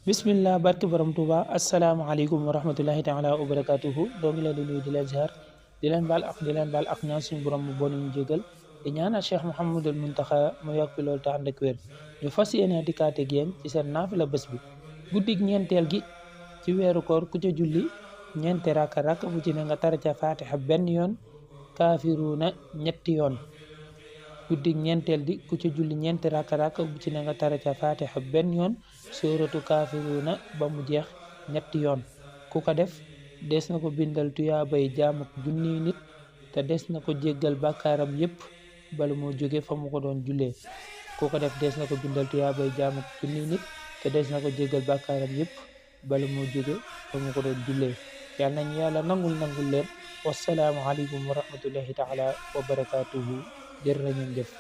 bismillah barke borom Touba asalaamaaleykum wa rahmatullahi taala wa barakatuhu doo ngi leen di nuyu di leen ziar di leen baal ak ñaan suñu borom mu bon ñu jégal di ñaanal Cheikh Mouhamadul Muntaxa mu yokk fi loolu te ànd ak wér ñu fas yéene dikkaate ak yéen ci seen naafila bés bi guddig ñeenteel gi ci weeru koor ku ca julli ñeenti rakk bu ci ne nga tara ca fatiha benn yoon kaafiruuna ñetti yoon guddig ñeenteel gi ku ca julli ñeenti rakk bu ci ne nga tara ca fatiha benn yoon sóoratu kaafiruuna ba mu jeex ñetti yoon ku ko def des na ko bindal tuyaabay jaamuk junniy nit te des na ko jéggal bàkkaaram yépp bala moo jóge fa mu ko doon jullee ku ko def des na ko bindal tuyaabay jaamuk junniy nit te des na ko jéggal bàkkaaram yépp bala moo jóge fa mu ko doon jullee yal nañu yàlla nangul leen wassalaamu aleykum wa rahmatullahi taala wa barakatuhu jërë ngeen jëf